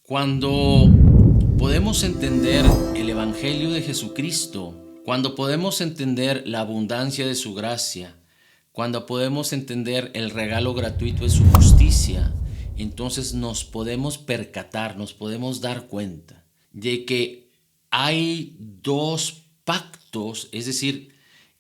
Cuando podemos entender el Evangelio de Jesucristo, cuando podemos entender la abundancia de su gracia, cuando podemos entender el regalo gratuito de su justicia, entonces nos podemos percatar, nos podemos dar cuenta de que hay dos pactos, es decir,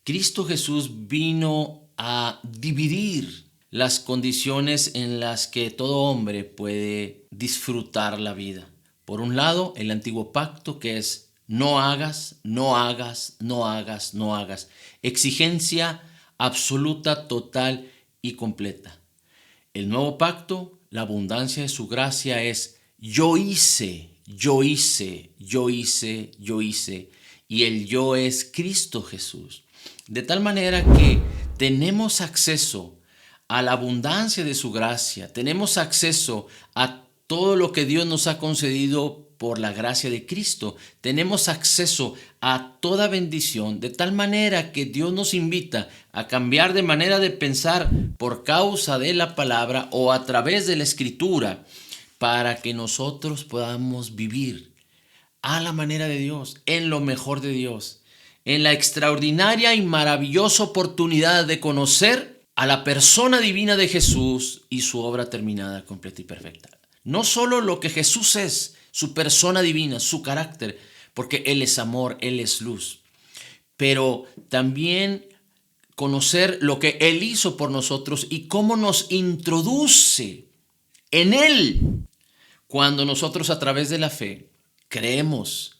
Cristo Jesús vino a dividir las condiciones en las que todo hombre puede disfrutar la vida. Por un lado, el antiguo pacto, que es no hagas, no hagas, no hagas, no hagas. Exigencia absoluta, total y completa. El nuevo pacto, la abundancia de su gracia es yo hice, yo hice, yo hice, yo hice. Y el yo es Cristo Jesús. De tal manera que tenemos acceso a la abundancia de su gracia, tenemos acceso a todo lo que Dios nos ha concedido por la gracia de Cristo, tenemos acceso a toda bendición, de tal manera que Dios nos invita a cambiar de manera de pensar por causa de la palabra o a través de la Escritura, para que nosotros podamos vivir a la manera de Dios, en lo mejor de Dios, en la extraordinaria y maravillosa oportunidad de conocer a la persona divina de Jesús y su obra terminada, completa y perfecta. No solo lo que Jesús es, su persona divina, su carácter, porque Él es amor, Él es luz, pero también conocer lo que Él hizo por nosotros y cómo nos introduce en Él cuando nosotros a través de la fe creemos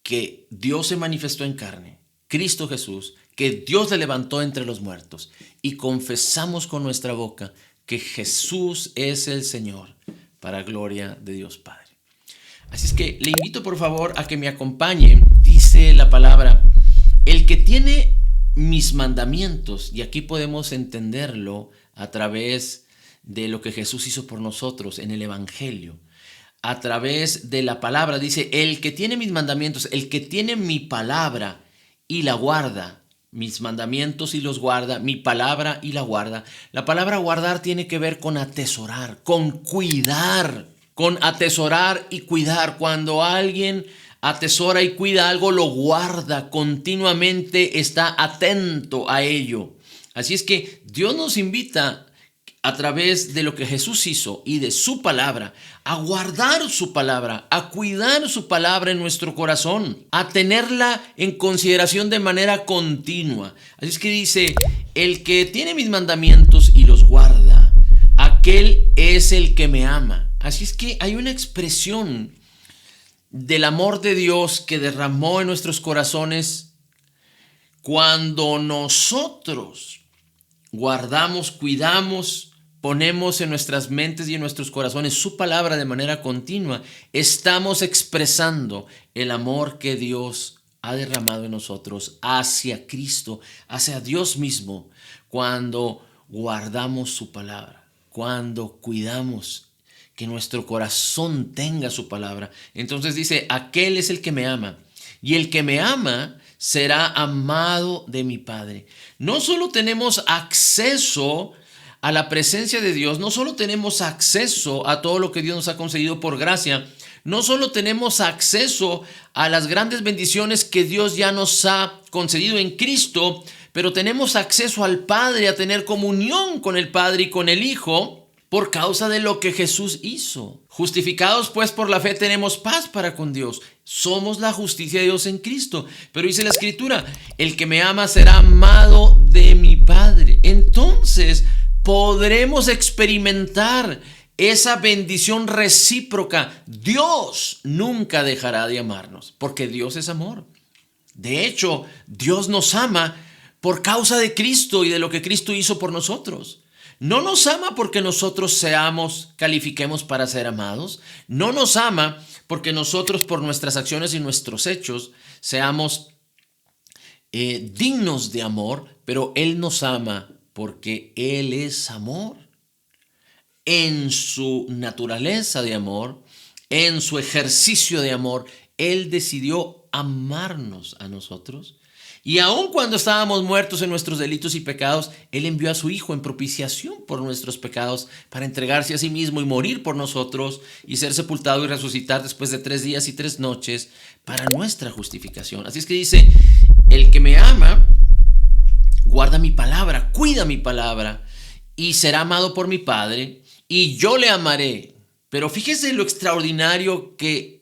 que Dios se manifestó en carne, Cristo Jesús, que Dios le levantó entre los muertos y confesamos con nuestra boca que Jesús es el Señor para gloria de Dios Padre. Así es que le invito por favor a que me acompañe. Dice la palabra, el que tiene mis mandamientos, y aquí podemos entenderlo a través de lo que Jesús hizo por nosotros en el Evangelio. A través de la palabra, dice, el que tiene mis mandamientos, el que tiene mi palabra y la guarda, mis mandamientos y los guarda, mi palabra y la guarda. La palabra guardar tiene que ver con atesorar, con cuidar, con atesorar y cuidar. Cuando alguien atesora y cuida algo, lo guarda continuamente, está atento a ello. Así es que Dios nos invita a través de lo que Jesús hizo y de su palabra, a guardar su palabra, a cuidar su palabra en nuestro corazón, a tenerla en consideración de manera continua. Así es que dice, el que tiene mis mandamientos y los guarda, aquel es el que me ama. Así es que hay una expresión del amor de Dios que derramó en nuestros corazones cuando nosotros guardamos, cuidamos, ponemos en nuestras mentes y en nuestros corazones su palabra de manera continua. Estamos expresando el amor que Dios ha derramado en nosotros hacia Cristo, hacia Dios mismo, cuando guardamos su palabra, cuando cuidamos que nuestro corazón tenga su palabra. Entonces dice, aquel es el que me ama, y el que me ama será amado de mi Padre. No solo tenemos acceso a la presencia de Dios, no solo tenemos acceso a todo lo que Dios nos ha concedido por gracia, no solo tenemos acceso a las grandes bendiciones que Dios ya nos ha concedido en Cristo, pero tenemos acceso al Padre, a tener comunión con el Padre y con el Hijo por causa de lo que Jesús hizo. Justificados pues por la fe tenemos paz para con Dios. Somos la justicia de Dios en Cristo. Pero dice la Escritura, el que me ama será amado de mi Padre. Entonces podremos experimentar esa bendición recíproca. Dios nunca dejará de amarnos, porque Dios es amor. De hecho, Dios nos ama por causa de Cristo y de lo que Cristo hizo por nosotros. No nos ama porque nosotros califiquemos para ser amados. No nos ama porque nosotros por nuestras acciones y nuestros hechos seamos dignos de amor, pero Él nos ama porque Él es amor. En su naturaleza de amor, en su ejercicio de amor, Él decidió amarnos a nosotros Y aun cuando estábamos muertos en nuestros delitos y pecados, Él envió a su Hijo en propiciación por nuestros pecados para entregarse a sí mismo y morir por nosotros y ser sepultado y resucitar después de 3 días y 3 noches para nuestra justificación. Así es que dice, el que me ama, guarda mi palabra, cuida mi palabra y será amado por mi Padre y yo le amaré. Pero fíjese lo extraordinario que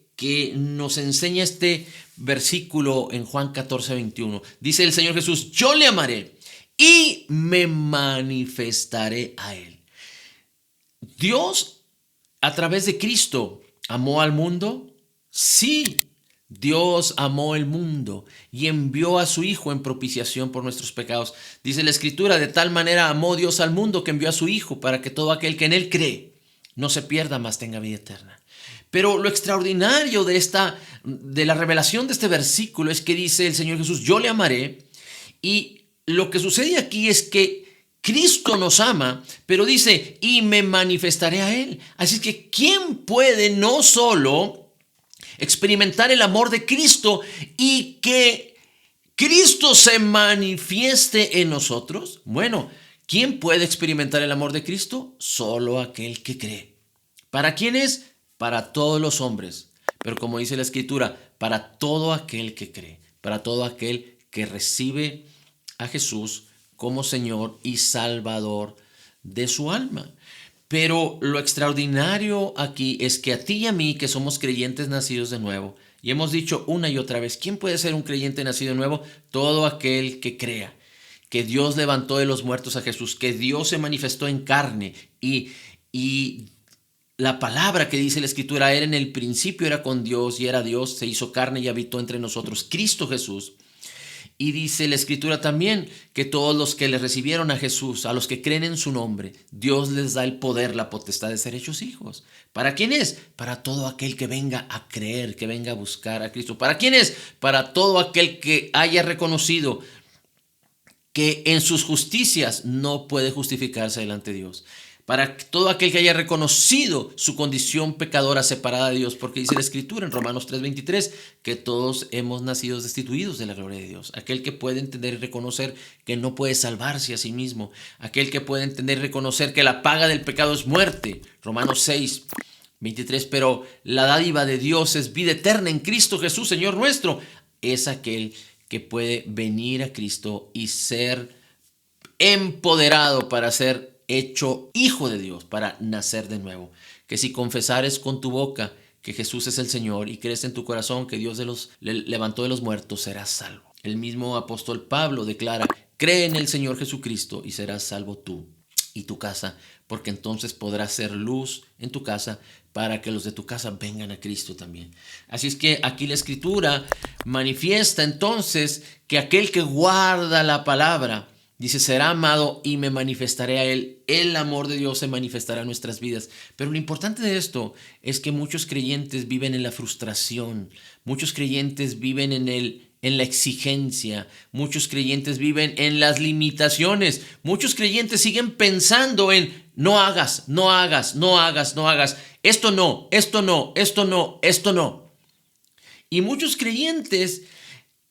nos enseña este versículo en Juan 14:21. Dice el Señor Jesús, yo le amaré y me manifestaré a Él. Dios, a través de Cristo, ¿amó al mundo? Sí, Dios amó el mundo y envió a su Hijo en propiciación por nuestros pecados. Dice la Escritura, de tal manera amó Dios al mundo que envió a su Hijo para que todo aquel que en Él cree no se pierda, mas tenga vida eterna. Pero lo extraordinario de la revelación de este versículo es que dice el Señor Jesús, yo le amaré. Y lo que sucede aquí es que Cristo nos ama, pero dice, y me manifestaré a Él. Así es que, ¿quién puede no solo experimentar el amor de Cristo y que Cristo se manifieste en nosotros? Bueno, ¿quién puede experimentar el amor de Cristo? Solo aquel que cree. ¿Para quién es? Para todos los hombres. Pero como dice la Escritura, para todo aquel que cree, para todo aquel que recibe a Jesús como Señor y Salvador de su alma. Pero lo extraordinario aquí es que a ti y a mí, que somos creyentes nacidos de nuevo, y hemos dicho una y otra vez, ¿quién puede ser un creyente nacido de nuevo? Todo aquel que crea que Dios levantó de los muertos a Jesús, que Dios se manifestó en carne y la palabra que dice la Escritura, Él en el principio era con Dios y era Dios, se hizo carne y habitó entre nosotros, Cristo Jesús. Y dice la Escritura también que todos los que le recibieron a Jesús, a los que creen en su nombre, Dios les da el poder, la potestad de ser hechos hijos. ¿Para quién es? Para todo aquel que venga a creer, que venga a buscar a Cristo. ¿Para quién es? Para todo aquel que haya reconocido que en sus justicias no puede justificarse delante de Dios. Para todo aquel que haya reconocido su condición pecadora separada de Dios, porque dice la Escritura en Romanos 3:23 que todos hemos nacido destituidos de la gloria de Dios. Aquel que puede entender y reconocer que no puede salvarse a sí mismo. Aquel que puede entender y reconocer que la paga del pecado es muerte. Romanos 6:23, pero la dádiva de Dios es vida eterna en Cristo Jesús, Señor nuestro. Es aquel que puede venir a Cristo y ser empoderado para ser hecho hijo de Dios, para nacer de nuevo. Que si confesares con tu boca que Jesús es el Señor y crees en tu corazón que Dios le levantó de los muertos, serás salvo. El mismo apóstol Pablo declara, cree en el Señor Jesucristo y serás salvo tú y tu casa, porque entonces podrás ser luz en tu casa para que los de tu casa vengan a Cristo también. Así es que aquí la Escritura manifiesta entonces que aquel que guarda la palabra, dice, será amado y me manifestaré a Él. El amor de Dios se manifestará en nuestras vidas. Pero lo importante de esto es que muchos creyentes viven en la frustración. Muchos creyentes viven en la exigencia. Muchos creyentes viven en las limitaciones. Muchos creyentes siguen pensando en no hagas, no hagas, no hagas, no hagas. Esto no, esto no, esto no, esto no. Y muchos creyentes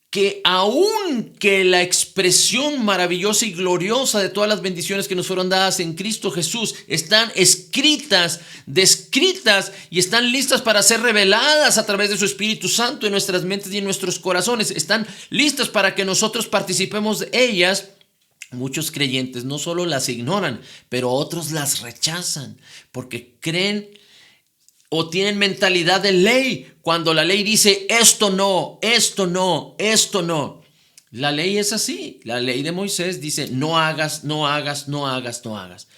que aun que la expresión maravillosa y gloriosa de todas las bendiciones que nos fueron dadas en Cristo Jesús están escritas, descritas y están listas para ser reveladas a través de su Espíritu Santo en nuestras mentes y en nuestros corazones, están listas para que nosotros participemos de ellas. Muchos creyentes no solo las ignoran, pero otros las rechazan porque creen o tienen mentalidad de ley, cuando la ley dice esto no, esto no, esto no. La ley es así. La ley de Moisés dice no hagas, no hagas, no hagas, no hagas.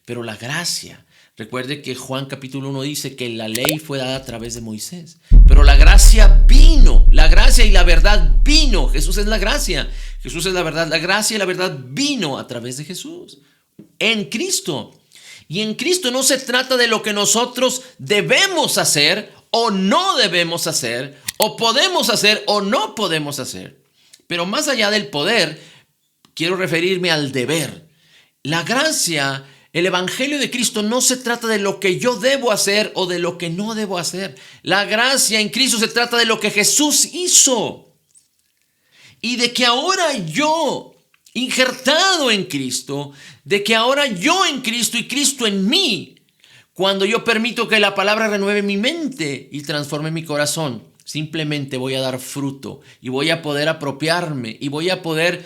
Pero la gracia, recuerde que Juan capítulo 1 dice que la ley fue dada a través de Moisés. Pero la gracia vino, la gracia y la verdad vino. Jesús es la gracia, Jesús es la verdad. La gracia y la verdad vino a través de Jesús, en Cristo. Y en Cristo no se trata de lo que nosotros debemos hacer o no debemos hacer, o podemos hacer o no podemos hacer. Pero más allá del poder, quiero referirme al deber. La gracia, el evangelio de Cristo no se trata de lo que yo debo hacer o de lo que no debo hacer. La gracia en Cristo se trata de lo que Jesús hizo. y de que ahora yo, injertado en Cristo, de que ahora yo en Cristo y Cristo en mí, cuando yo permito que la palabra renueve mi mente y transforme mi corazón, simplemente voy a dar fruto y voy a poder apropiarme y voy a poder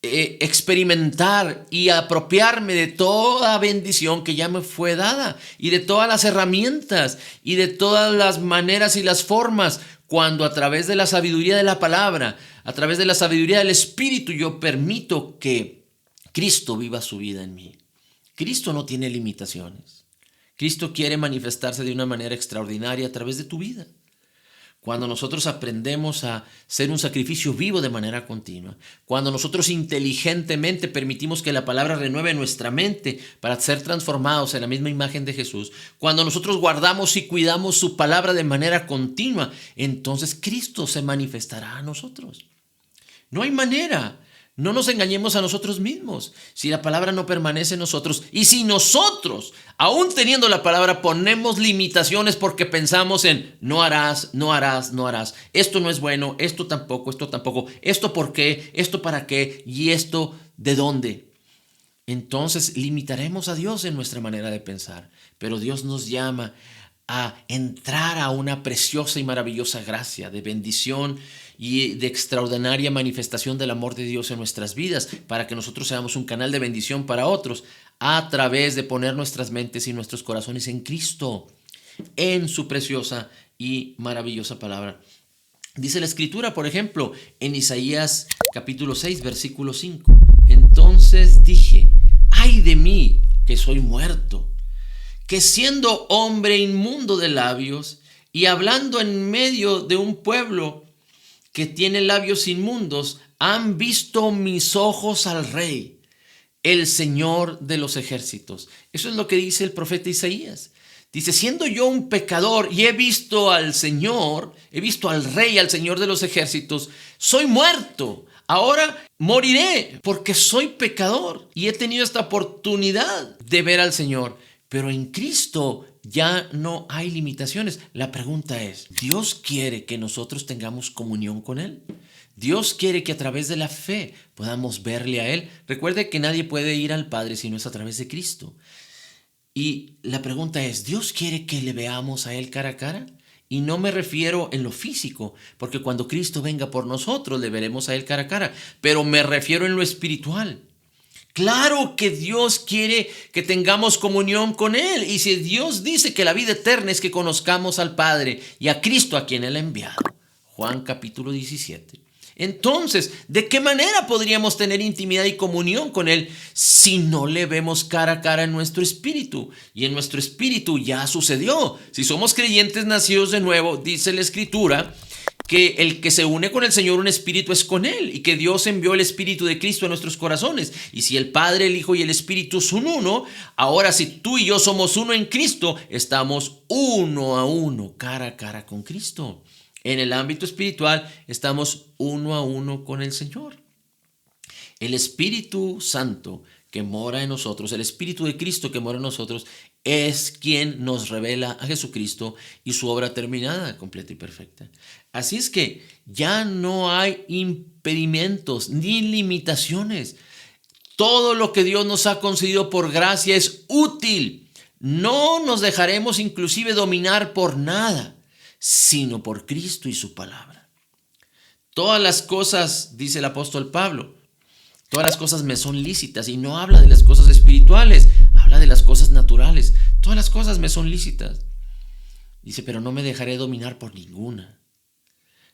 experimentar y apropiarme de toda bendición que ya me fue dada y de todas las herramientas y de todas las maneras y las formas, cuando a través de la sabiduría de la palabra, a través de la sabiduría del Espíritu, yo permito que Cristo viva su vida en mí. Cristo no tiene limitaciones. Cristo quiere manifestarse de una manera extraordinaria a través de tu vida. Cuando nosotros aprendemos a ser un sacrificio vivo de manera continua, cuando nosotros inteligentemente permitimos que la palabra renueve nuestra mente para ser transformados en la misma imagen de Jesús, cuando nosotros guardamos y cuidamos su palabra de manera continua, entonces Cristo se manifestará a nosotros. No hay manera. No nos engañemos a nosotros mismos. Si la palabra no permanece en nosotros y si nosotros, aún teniendo la palabra, ponemos limitaciones porque pensamos en no harás, no harás, no harás. Esto no es bueno, esto tampoco, esto por qué, esto para qué y esto de dónde. Entonces limitaremos a Dios en nuestra manera de pensar. Pero Dios nos llama a entrar a una preciosa y maravillosa gracia de bendición y de extraordinaria manifestación del amor de Dios en nuestras vidas, para que nosotros seamos un canal de bendición para otros a través de poner nuestras mentes y nuestros corazones en Cristo, en su preciosa y maravillosa palabra. Dice la Escritura, por ejemplo, en Isaías capítulo 6, versículo 5. Entonces dije, ay de mí que soy muerto, que siendo hombre inmundo de labios y hablando en medio de un pueblo que tiene labios inmundos, han visto mis ojos al Rey, el Señor de los ejércitos. Eso es lo que dice el profeta Isaías. Dice, siendo yo un pecador y he visto al Señor, he visto al Rey, al Señor de los ejércitos, soy muerto. Ahora moriré porque soy pecador y he tenido esta oportunidad de ver al Señor. Pero en Cristo ya no hay limitaciones. La pregunta es, ¿Dios quiere que nosotros tengamos comunión con Él? ¿Dios quiere que a través de la fe podamos verle a Él? Recuerde que nadie puede ir al Padre si no es a través de Cristo. Y la pregunta es, ¿Dios quiere que le veamos a Él cara a cara? Y no me refiero en lo físico, porque cuando Cristo venga por nosotros le veremos a Él cara a cara, pero me refiero en lo espiritual. Claro que Dios quiere que tengamos comunión con Él. Y si Dios dice que la vida eterna es que conozcamos al Padre y a Cristo a quien Él ha enviado. Juan capítulo 17. Entonces, ¿de qué manera podríamos tener intimidad y comunión con Él si no le vemos cara a cara en nuestro espíritu? Y en nuestro espíritu ya sucedió. Si somos creyentes nacidos de nuevo, dice la Escritura, que el que se une con el Señor, un espíritu es con Él, y que Dios envió el Espíritu de Cristo a nuestros corazones. Y si el Padre, el Hijo y el Espíritu son uno, ahora si tú y yo somos uno en Cristo, estamos uno a uno, cara a cara con Cristo. En el ámbito espiritual estamos uno a uno con el Señor. El Espíritu Santo que mora en nosotros, el Espíritu de Cristo que mora en nosotros, es quien nos revela a Jesucristo y su obra terminada, completa y perfecta. Así es que ya no hay impedimentos ni limitaciones. Todo lo que Dios nos ha concedido por gracia es útil. No nos dejaremos inclusive dominar por nada, sino por Cristo y su palabra. Todas las cosas, dice el apóstol Pablo, todas las cosas me son lícitas, y no habla de las cosas espirituales, habla de las cosas naturales. Todas las cosas me son lícitas. Dice, pero no me dejaré dominar por ninguna.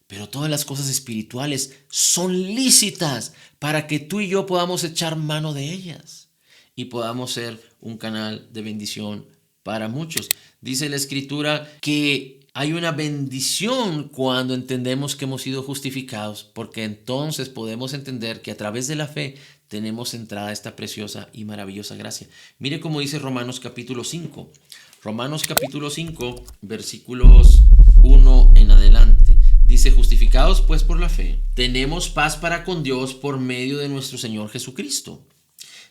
Pero todas las cosas espirituales son lícitas para que tú y yo podamos echar mano de ellas y podamos ser un canal de bendición para muchos. Dice la Escritura que hay una bendición cuando entendemos que hemos sido justificados, porque entonces podemos entender que a través de la fe tenemos entrada a esta preciosa y maravillosa gracia. Mire cómo dice Romanos capítulo 5. Romanos capítulo 5, versículos 1 en adelante. Dice, justificados pues por la fe, tenemos paz para con Dios por medio de nuestro Señor Jesucristo.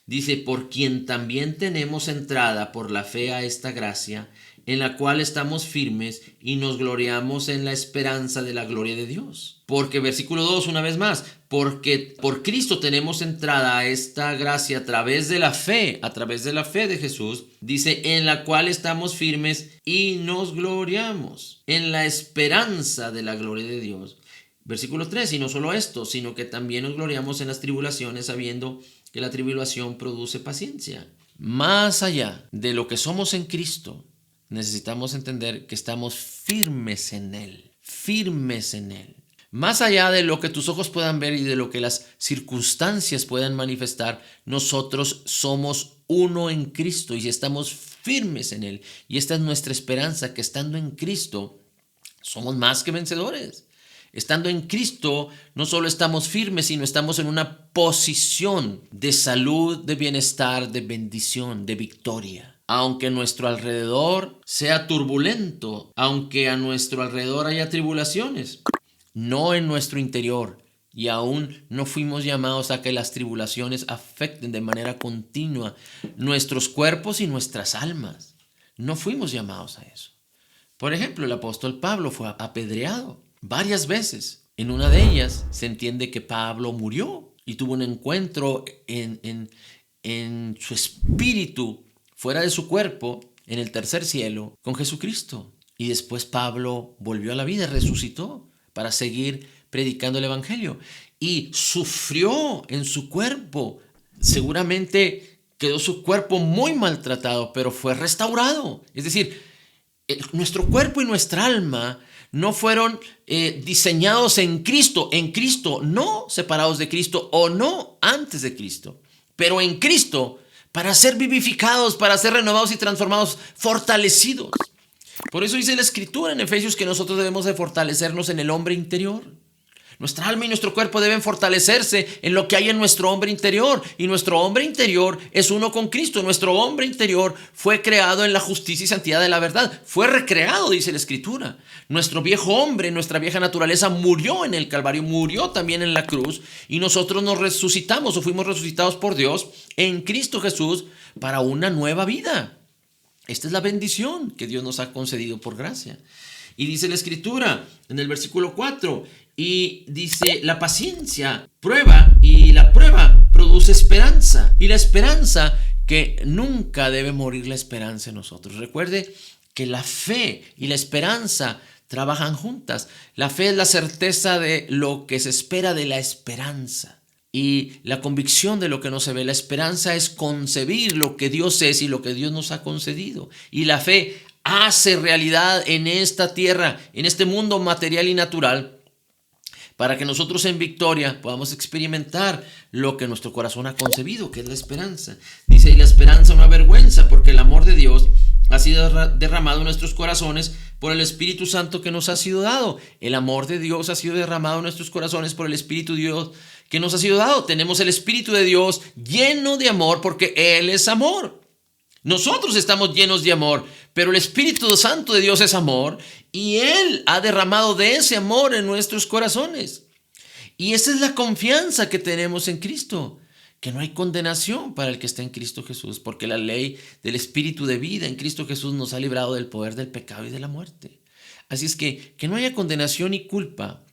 Dice, por quien también tenemos entrada por la fe a esta gracia, en la cual estamos firmes y nos gloriamos en la esperanza de la gloria de Dios. Porque, versículo 2, una vez más, porque por Cristo tenemos entrada a esta gracia a través de la fe de Jesús, dice, en la cual estamos firmes y nos gloriamos en la esperanza de la gloria de Dios. Versículo 3, y no solo esto, sino que también nos gloriamos en las tribulaciones, sabiendo que la tribulación produce paciencia. Más allá de lo que somos en Cristo, necesitamos entender que estamos firmes en Él, firmes en Él. Más allá de lo que tus ojos puedan ver y de lo que las circunstancias puedan manifestar, nosotros somos uno en Cristo y estamos firmes en Él. Y esta es nuestra esperanza, que estando en Cristo somos más que vencedores. Estando en Cristo, no solo estamos firmes, sino estamos en una posición de salud, de bienestar, de bendición, de victoria. Aunque nuestro alrededor sea turbulento, aunque a nuestro alrededor haya tribulaciones, no en nuestro interior. Y aún no fuimos llamados a que las tribulaciones afecten de manera continua nuestros cuerpos y nuestras almas. No fuimos llamados a eso. Por ejemplo, el apóstol Pablo fue apedreado varias veces. En una de ellas se entiende que Pablo murió y tuvo un encuentro en su espíritu, fuera de su cuerpo, en el tercer cielo, con Jesucristo. Y después Pablo volvió a la vida, resucitó para seguir predicando el evangelio. Y sufrió en su cuerpo. Seguramente quedó su cuerpo muy maltratado, pero fue restaurado. Es decir, nuestro cuerpo y nuestra alma no fueron diseñados en Cristo, no separados de Cristo o no antes de Cristo, pero en Cristo para ser vivificados, para ser renovados y transformados, fortalecidos. Por eso dice la Escritura en Efesios que nosotros debemos de fortalecernos en el hombre interior. Nuestra alma y nuestro cuerpo deben fortalecerse en lo que hay en nuestro hombre interior. Y nuestro hombre interior es uno con Cristo. Nuestro hombre interior fue creado en la justicia y santidad de la verdad. Fue recreado, dice la Escritura. Nuestro viejo hombre, nuestra vieja naturaleza murió en el Calvario, murió también en la cruz. Y nosotros nos resucitamos o fuimos resucitados por Dios en Cristo Jesús para una nueva vida. Esta es la bendición que Dios nos ha concedido por gracia. Y dice la Escritura en el versículo 4, y dice, la paciencia prueba y la prueba produce esperanza. Y la esperanza, que nunca debe morir la esperanza en nosotros. Recuerde que la fe y la esperanza trabajan juntas. La fe es la certeza de lo que se espera de la esperanza. Y la convicción de lo que no se ve. La esperanza es concebir lo que Dios es y lo que Dios nos ha concedido. Y la fe hace realidad en esta tierra, en este mundo material y natural, para que nosotros en victoria podamos experimentar lo que nuestro corazón ha concebido, que es la esperanza. Dice, y la esperanza no avergüenza, porque el amor de Dios ha sido derramado en nuestros corazones por el Espíritu Santo que nos ha sido dado. El amor de Dios ha sido derramado en nuestros corazones por el Espíritu de Dios que nos ha sido dado. Tenemos el Espíritu de Dios lleno de amor porque Él es amor. Nosotros estamos llenos de amor, pero el Espíritu Santo de Dios es amor y Él ha derramado de ese amor en nuestros corazones. Y esa es la confianza que tenemos en Cristo, que no hay condenación para el que está en Cristo Jesús, porque la ley del Espíritu de vida en Cristo Jesús nos ha librado del poder del pecado y de la muerte. Así es que no haya condenación ni culpa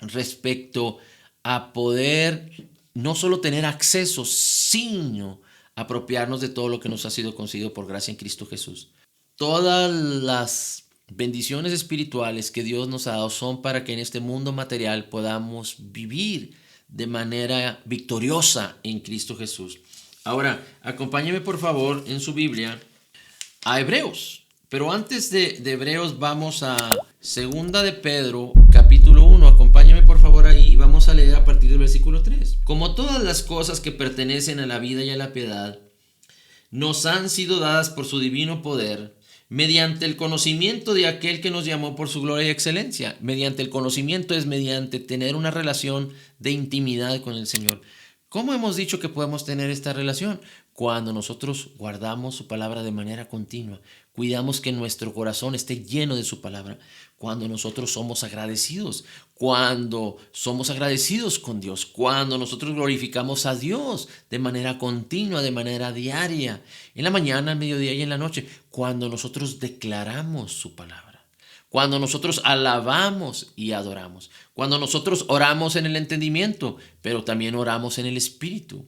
respecto a poder no solo tener acceso, sino apropiarnos de todo lo que nos ha sido concedido por gracia en Cristo Jesús. Todas las bendiciones espirituales que Dios nos ha dado son para que en este mundo material podamos vivir de manera victoriosa en Cristo Jesús. Ahora, acompáñeme por favor en su Biblia a Hebreos. Pero antes de Hebreos vamos a Segunda de Pedro, capítulo 1. Acompáñame por favor ahí y vamos a leer a partir del versículo 3. Como todas las cosas que pertenecen a la vida y a la piedad, nos han sido dadas por su divino poder, mediante el conocimiento de aquel que nos llamó por su gloria y excelencia. Mediante el conocimiento es mediante tener una relación de intimidad con el Señor. ¿Cómo hemos dicho que podemos tener esta relación? cuando nosotros guardamos su palabra de manera continua, cuidamos que nuestro corazón esté lleno de su palabra, cuando nosotros somos agradecidos, cuando somos agradecidos con Dios, cuando nosotros glorificamos a Dios de manera continua, de manera diaria, en la mañana, al mediodía y en la noche, cuando nosotros declaramos su palabra, cuando nosotros alabamos y adoramos, cuando nosotros oramos en el entendimiento, pero también oramos en el espíritu.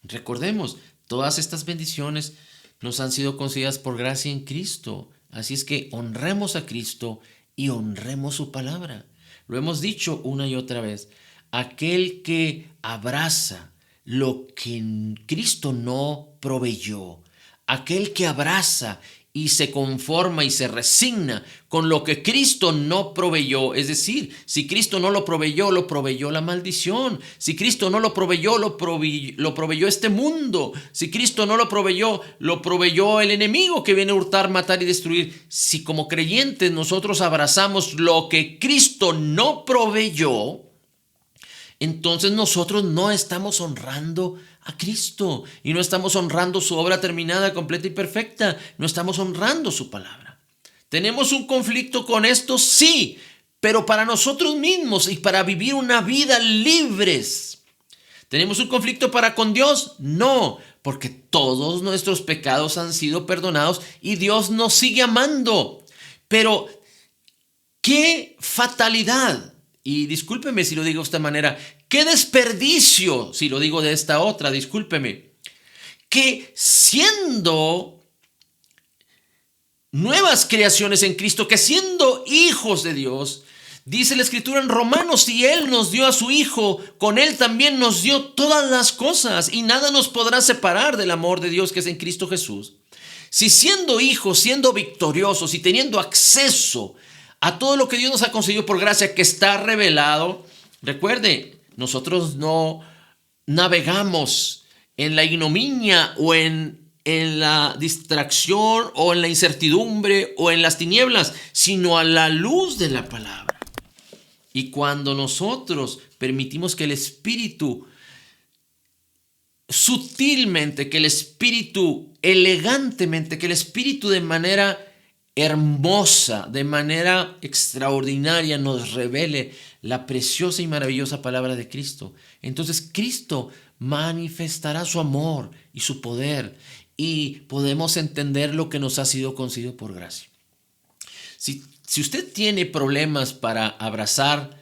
Recordemos, todas estas bendiciones nos han sido concedidas por gracia en Cristo. Así es que honremos a Cristo y honremos su palabra. Lo hemos dicho una y otra vez. Aquel que abraza lo que Cristo no proveyó, aquel que abraza y se conforma y se resigna con lo que Cristo no proveyó. Es decir, si Cristo no lo proveyó la maldición. Si Cristo no lo proveyó, lo proveyó este mundo. Si Cristo no lo proveyó el enemigo que viene a hurtar, matar y destruir. Si como creyentes nosotros abrazamos lo que Cristo no proveyó, entonces nosotros no estamos honrando a Cristo y no estamos honrando su obra terminada, completa y perfecta. No estamos honrando su palabra. ¿Tenemos un conflicto con esto? Sí, pero para nosotros mismos y para vivir una vida libres. ¿Tenemos un conflicto para con Dios? No, porque todos nuestros pecados han sido perdonados y Dios nos sigue amando. Pero qué fatalidad. Y discúlpeme si lo digo de esta manera, qué desperdicio si lo digo de esta otra, discúlpeme, que siendo nuevas creaciones en Cristo, que siendo hijos de Dios, dice la Escritura en Romanos, si Él nos dio a su Hijo, con Él también nos dio todas las cosas y nada nos podrá separar del amor de Dios que es en Cristo Jesús. Si siendo hijos, siendo victoriosos y teniendo acceso a todo lo que Dios nos ha concedido por gracia que está revelado, recuerde, nosotros no navegamos en la ignominia o en la distracción o en la incertidumbre o en las tinieblas, sino a la luz de la palabra. Y cuando nosotros permitimos que el Espíritu sutilmente, que el Espíritu elegantemente, que el Espíritu de manera hermosa, de manera extraordinaria nos revele la preciosa y maravillosa palabra de Cristo, entonces Cristo manifestará su amor y su poder y podemos entender lo que nos ha sido concedido por gracia. Si usted tiene problemas para abrazar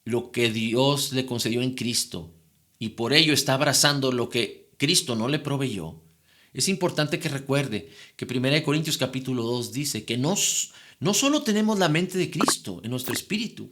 lo que Dios le concedió en Cristo y por ello está abrazando lo que Cristo no le proveyó, es importante que recuerde que 1 Corintios capítulo 2 dice que no solo tenemos la mente de Cristo en nuestro espíritu,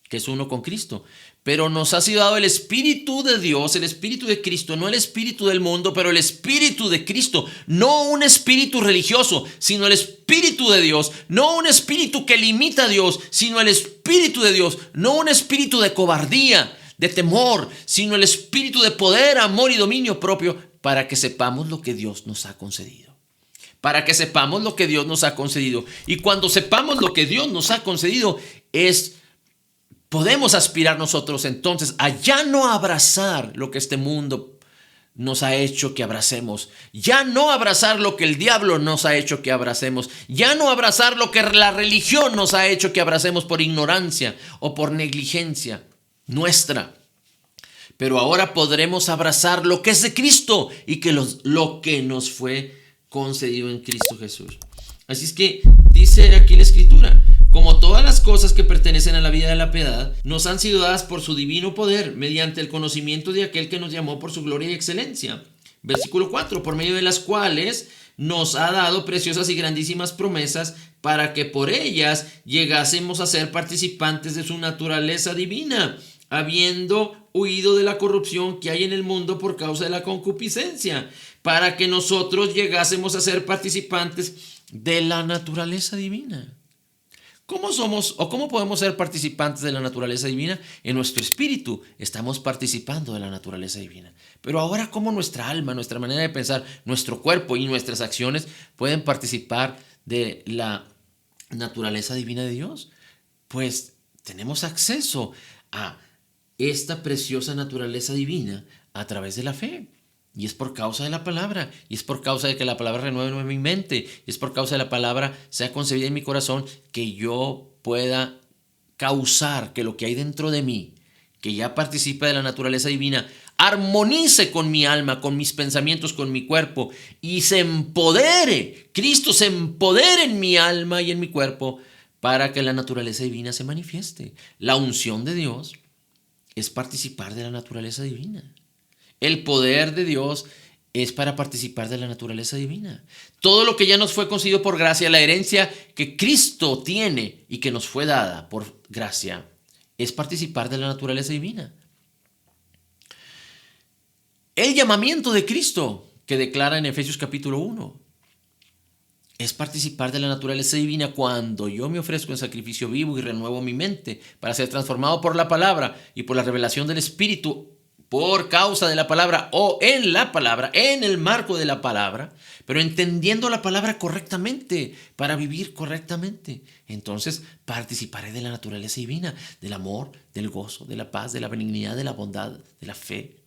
que es uno con Cristo, pero nos ha sido dado el Espíritu de Dios, el Espíritu de Cristo, no el Espíritu del mundo, pero el Espíritu de Cristo, no un espíritu religioso, sino el Espíritu de Dios, no un espíritu que limita a Dios, sino el Espíritu de Dios, no un espíritu de cobardía, de temor, sino el espíritu de poder, amor y dominio propio, para que sepamos lo que Dios nos ha concedido. Para que sepamos lo que Dios nos ha concedido. Y cuando sepamos lo que Dios nos ha concedido, podemos aspirar nosotros entonces a ya no abrazar lo que este mundo nos ha hecho que abracemos. Ya no abrazar lo que el diablo nos ha hecho que abracemos. Ya no abrazar lo que la religión nos ha hecho que abracemos por ignorancia o por negligencia nuestra. Pero ahora podremos abrazar lo que es de Cristo y que lo que nos fue concedido en Cristo Jesús. Así es que dice aquí la Escritura, como todas las cosas que pertenecen a la vida de la piedad, nos han sido dadas por su divino poder, mediante el conocimiento de aquel que nos llamó por su gloria y excelencia. Versículo 4, por medio de las cuales nos ha dado preciosas y grandísimas promesas, para que por ellas llegásemos a ser participantes de su naturaleza divina, habiendo huido de la corrupción que hay en el mundo por causa de la concupiscencia, para que nosotros llegásemos a ser participantes de la naturaleza divina. ¿Cómo somos o cómo podemos ser participantes de la naturaleza divina? En nuestro espíritu estamos participando de la naturaleza divina. Pero ahora, ¿cómo nuestra alma, nuestra manera de pensar, nuestro cuerpo y nuestras acciones pueden participar de la naturaleza divina de Dios? Pues tenemos acceso a esta preciosa naturaleza divina a través de la fe. Y es por causa de la palabra, y es por causa de que la palabra renueve mi mente, y es por causa de la palabra sea concebida en mi corazón, que yo pueda causar que lo que hay dentro de mí, que ya participa de la naturaleza divina, armonice con mi alma, con mis pensamientos, con mi cuerpo, y se empodere, Cristo se empodere en mi alma y en mi cuerpo para que la naturaleza divina se manifieste. La unción de Dios es participar de la naturaleza divina. El poder de Dios es para participar de la naturaleza divina. Todo lo que ya nos fue concedido por gracia, la herencia que Cristo tiene y que nos fue dada por gracia, es participar de la naturaleza divina. El llamamiento de Cristo que declara en Efesios capítulo 1 es participar de la naturaleza divina cuando yo me ofrezco en sacrificio vivo y renuevo mi mente para ser transformado por la palabra y por la revelación del Espíritu por causa de la palabra o en la palabra, en el marco de la palabra, pero entendiendo la palabra correctamente para vivir correctamente. Entonces participaré de la naturaleza divina, del amor, del gozo, de la paz, de la benignidad, de la bondad, de la fe.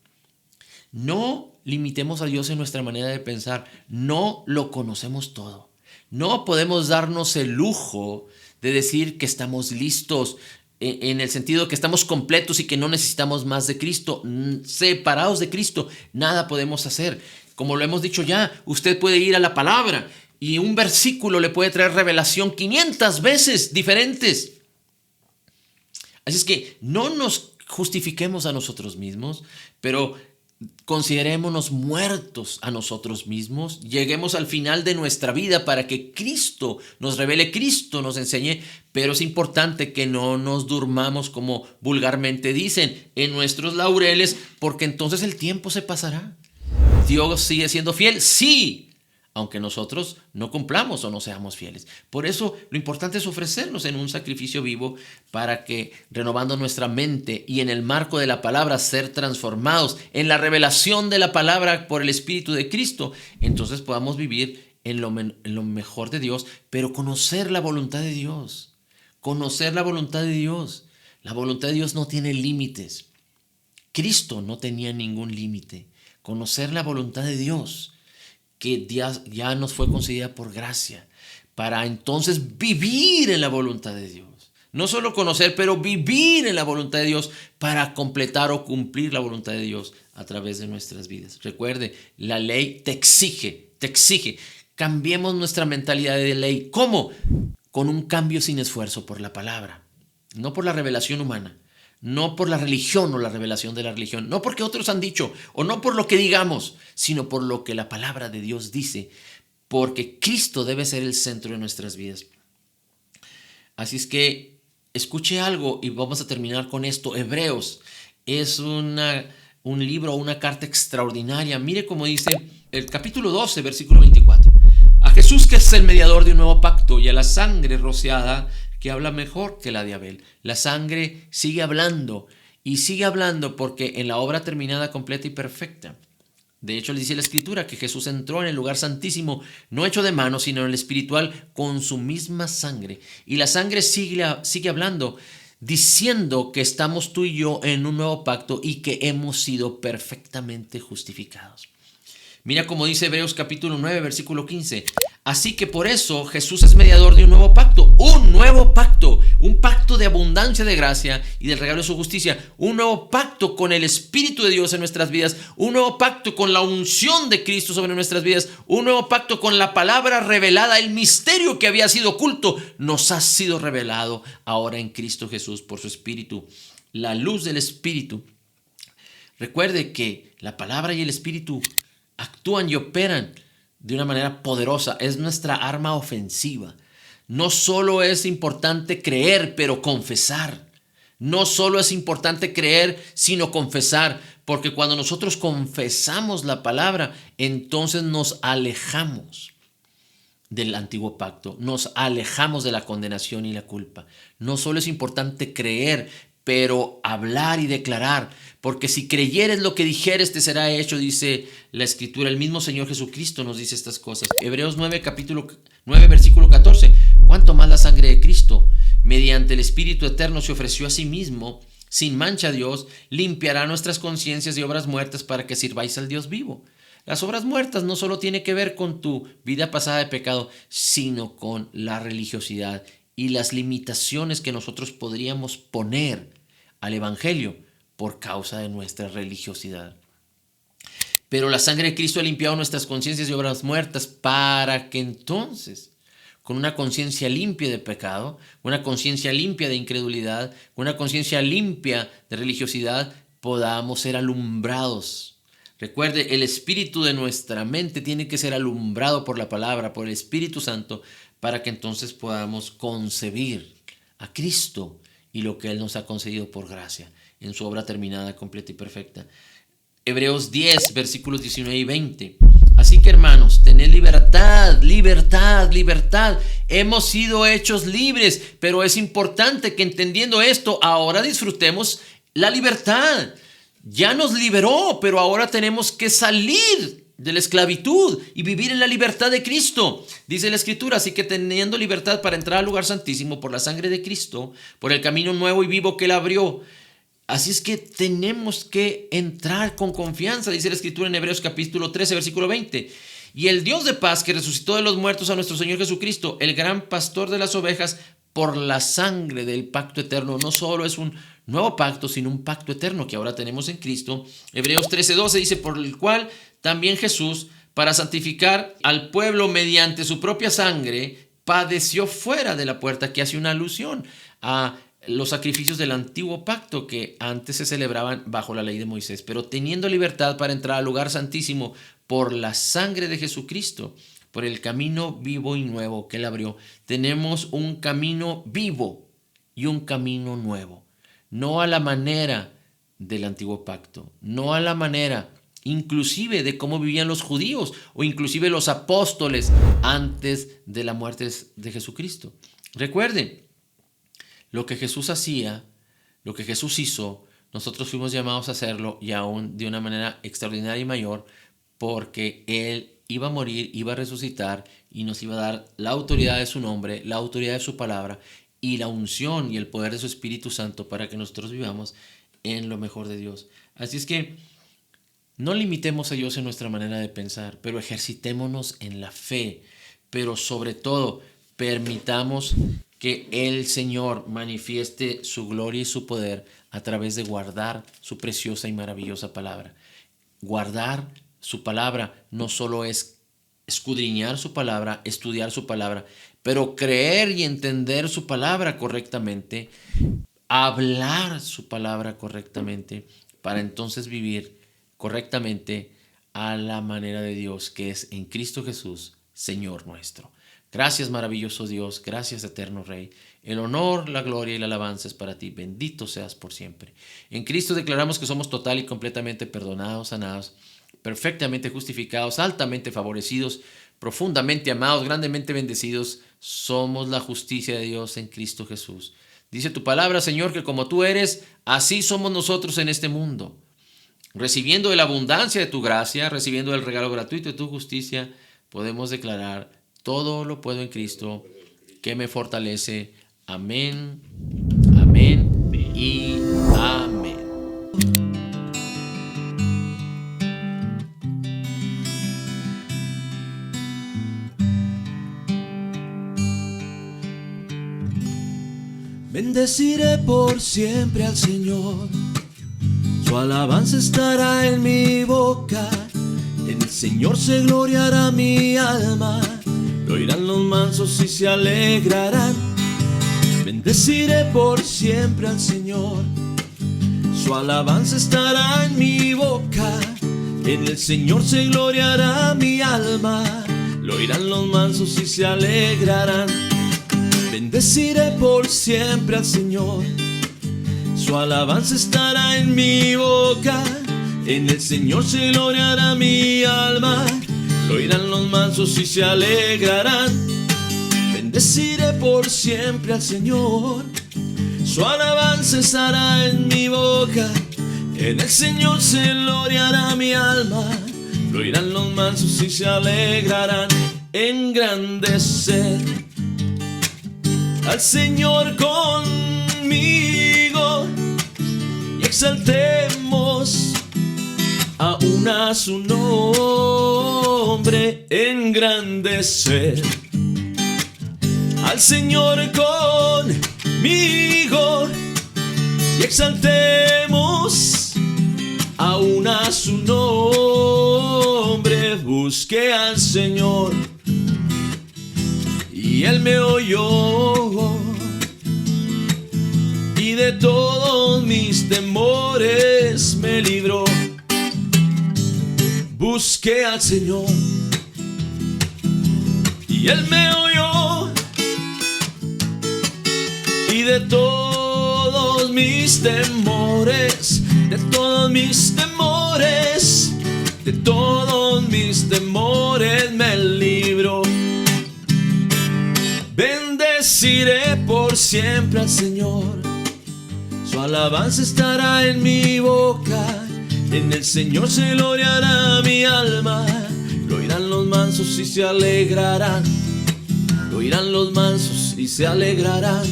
No limitemos a Dios en nuestra manera de pensar, no lo conocemos todo. No podemos darnos el lujo de decir que estamos listos, en el sentido que estamos completos y que no necesitamos más de Cristo. Separados de Cristo, nada podemos hacer. Como lo hemos dicho ya, usted puede ir a la palabra y un versículo le puede traer revelación 500 veces diferentes. Así es que no nos justifiquemos a nosotros mismos, pero considerémonos muertos a nosotros mismos, lleguemos al final de nuestra vida para que Cristo nos revele, Cristo nos enseñe, pero es importante que no nos durmamos, como vulgarmente dicen, en nuestros laureles, porque entonces el tiempo se pasará. ¿Dios sigue siendo fiel? Sí, aunque nosotros no cumplamos o no seamos fieles. Por eso lo importante es ofrecernos en un sacrificio vivo para que, renovando nuestra mente y en el marco de la palabra, ser transformados en la revelación de la palabra por el Espíritu de Cristo, entonces podamos vivir en lo mejor de Dios, pero conocer la voluntad de Dios. Conocer la voluntad de Dios. La voluntad de Dios no tiene límites. Cristo no tenía ningún límite. Conocer la voluntad de Dios, que ya nos fue concedida por gracia, para entonces vivir en la voluntad de Dios. No solo conocer, pero vivir en la voluntad de Dios para completar o cumplir la voluntad de Dios a través de nuestras vidas. Recuerde, la ley te exige. Cambiemos nuestra mentalidad de ley. ¿Cómo? Con un cambio sin esfuerzo por la palabra, no por la revelación humana. No por la religión o la revelación de la religión, no porque otros han dicho o no por lo que digamos, sino por lo que la palabra de Dios dice, porque Cristo debe ser el centro de nuestras vidas. Así es que escuche algo y vamos a terminar con esto. Hebreos es un libro, una carta extraordinaria. Mire cómo dice el capítulo 12, versículo 24. A Jesús, que es el mediador de un nuevo pacto, y a la sangre rociada, que habla mejor que la de Abel. La sangre sigue hablando y sigue hablando porque en la obra terminada, completa y perfecta. De hecho, le dice la Escritura que Jesús entró en el lugar santísimo, no hecho de mano, sino en el espiritual, con su misma sangre. Y la sangre sigue hablando, diciendo que estamos tú y yo en un nuevo pacto y que hemos sido perfectamente justificados. Mira cómo dice Hebreos capítulo 9, versículo 15. Así que por eso Jesús es mediador de un nuevo pacto, un pacto de abundancia de gracia y del regalo de su justicia, un nuevo pacto con el Espíritu de Dios en nuestras vidas, un nuevo pacto con la unción de Cristo sobre nuestras vidas, un nuevo pacto con la palabra revelada, el misterio que había sido oculto, nos ha sido revelado ahora en Cristo Jesús por su Espíritu, la luz del Espíritu. Recuerde que la palabra y el Espíritu actúan y operan de una manera poderosa. Es nuestra arma ofensiva. No solo es importante creer, pero confesar. No solo es importante creer, sino confesar. Porque cuando nosotros confesamos la palabra, entonces nos alejamos del antiguo pacto. Nos alejamos de la condenación y la culpa. No solo es importante creer, pero hablar y declarar, porque si creyeres lo que dijeres te será hecho, dice la Escritura. El mismo Señor Jesucristo nos dice estas cosas. Hebreos 9, capítulo 9, versículo 14. ¿Cuánto más la sangre de Cristo, mediante el Espíritu eterno, se ofreció a sí mismo, sin mancha a Dios, limpiará nuestras conciencias de obras muertas para que sirváis al Dios vivo? Las obras muertas no solo tienen que ver con tu vida pasada de pecado, sino con la religiosidad y las limitaciones que nosotros podríamos poner al Evangelio por causa de nuestra religiosidad. Pero la sangre de Cristo ha limpiado nuestras conciencias de obras muertas para que entonces, con una conciencia limpia de pecado, una conciencia limpia de incredulidad, una conciencia limpia de religiosidad, podamos ser alumbrados. Recuerde, el espíritu de nuestra mente tiene que ser alumbrado por la palabra, por el Espíritu Santo, para que entonces podamos concebir a Cristo y lo que Él nos ha concedido por gracia, en su obra terminada, completa y perfecta. Hebreos 10, versículos 19 y 20. Así que, hermanos, tened libertad, libertad, libertad. Hemos sido hechos libres, pero es importante que entendiendo esto, ahora disfrutemos la libertad. Ya nos liberó, pero ahora tenemos que salir de la esclavitud y vivir en la libertad de Cristo. Dice la Escritura, así que teniendo libertad para entrar al lugar santísimo por la sangre de Cristo, por el camino nuevo y vivo que Él abrió. Así es que tenemos que entrar con confianza, dice la Escritura en Hebreos capítulo 13, versículo 20. Y el Dios de paz que resucitó de los muertos a nuestro Señor Jesucristo, el gran pastor de las ovejas, por la sangre del pacto eterno. No solo es un nuevo pacto, sino un pacto eterno que ahora tenemos en Cristo. Hebreos 13:12 dice, por el cual también Jesús, para santificar al pueblo mediante su propia sangre, padeció fuera de la puerta, que hace una alusión a los sacrificios del antiguo pacto que antes se celebraban bajo la ley de Moisés, pero teniendo libertad para entrar al lugar santísimo por la sangre de Jesucristo, por el camino vivo y nuevo que Él abrió. Tenemos un camino vivo y un camino nuevo, no a la manera del antiguo pacto, no a la manera inclusive de cómo vivían los judíos o inclusive los apóstoles antes de la muerte de Jesucristo. Recuerden, lo que Jesús hacía, lo que Jesús hizo, nosotros fuimos llamados a hacerlo y aún de una manera extraordinaria y mayor, porque Él iba a morir, iba a resucitar y nos iba a dar la autoridad de su nombre, la autoridad de su palabra y la unción y el poder de su Espíritu Santo para que nosotros vivamos en lo mejor de Dios. Así es que no limitemos a Dios en nuestra manera de pensar, pero ejercitémonos en la fe, pero sobre todo permitamos que el Señor manifieste su gloria y su poder a través de guardar su preciosa y maravillosa palabra. Guardar su palabra no solo es escudriñar su palabra, estudiar su palabra, pero creer y entender su palabra correctamente, hablar su palabra correctamente, para entonces vivir correctamente a la manera de Dios que es en Cristo Jesús, Señor nuestro. Gracias, maravilloso Dios, gracias, eterno Rey. El honor, la gloria y la alabanza es para ti. Bendito seas por siempre. En Cristo declaramos que somos total y completamente perdonados, sanados, perfectamente justificados, altamente favorecidos, profundamente amados, grandemente bendecidos. Somos la justicia de Dios en Cristo Jesús. Dice tu palabra, Señor, que como tú eres, así somos nosotros en este mundo. Recibiendo de la abundancia de tu gracia, recibiendo el regalo gratuito de tu justicia, podemos declarar: todo lo puedo en Cristo que me fortalece. Amén, amén y amén. Bendeciré por siempre al Señor, su alabanza estará en mi boca. En el Señor se gloriará mi alma, lo oirán los mansos y se alegrarán. Bendeciré por siempre al Señor, su alabanza estará en mi boca. En el Señor se gloriará mi alma, lo oirán los mansos y se alegrarán. Bendeciré por siempre al Señor, su alabanza estará en mi boca. En el Señor se gloriará mi alma, lo oirán los mansos y se alegrarán. Bendeciré por siempre al Señor, su alabanza estará en mi boca. En el Señor se gloriará mi alma, lo oirán los mansos y se alegrarán. Engrandecer al Señor conmigo y exaltemos aún a su nombre. nombre, engrandecer al Señor conmigo y exaltemos aún a su nombre. Busqué al Señor y Él me oyó y de todos mis temores me libró. Busqué al Señor y Él me oyó y de todos mis temores, de todos mis temores, de todos mis temores me libró. Bendeciré por siempre al Señor, su alabanza estará en mi boca. En el Señor se gloriará mi alma. Lo oirán los mansos y se alegrarán. Lo oirán los mansos y se alegrarán.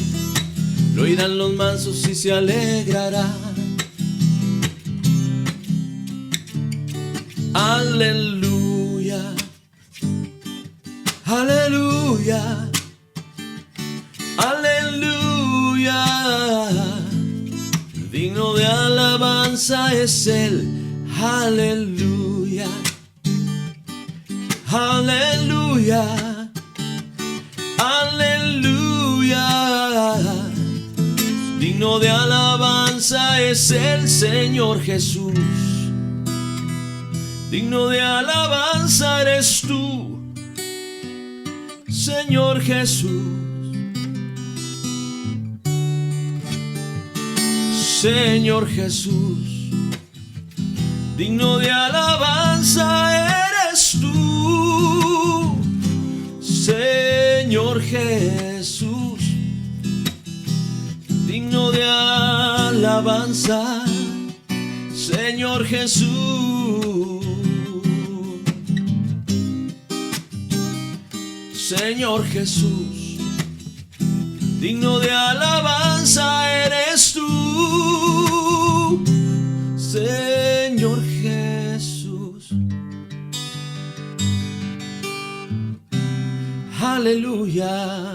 Lo oirán los mansos y se alegrarán. Aleluya, aleluya, aleluya. Digno de alabanza es Él. Aleluya, aleluya, aleluya. Digno de alabanza es el Señor Jesús. Digno de alabanza eres tú, Señor Jesús. Señor Jesús, digno de alabanza eres tú, Señor Jesús, digno de alabanza, Señor Jesús, Señor Jesús, digno de alabanza eres tú, Señor Jesús. Aleluya.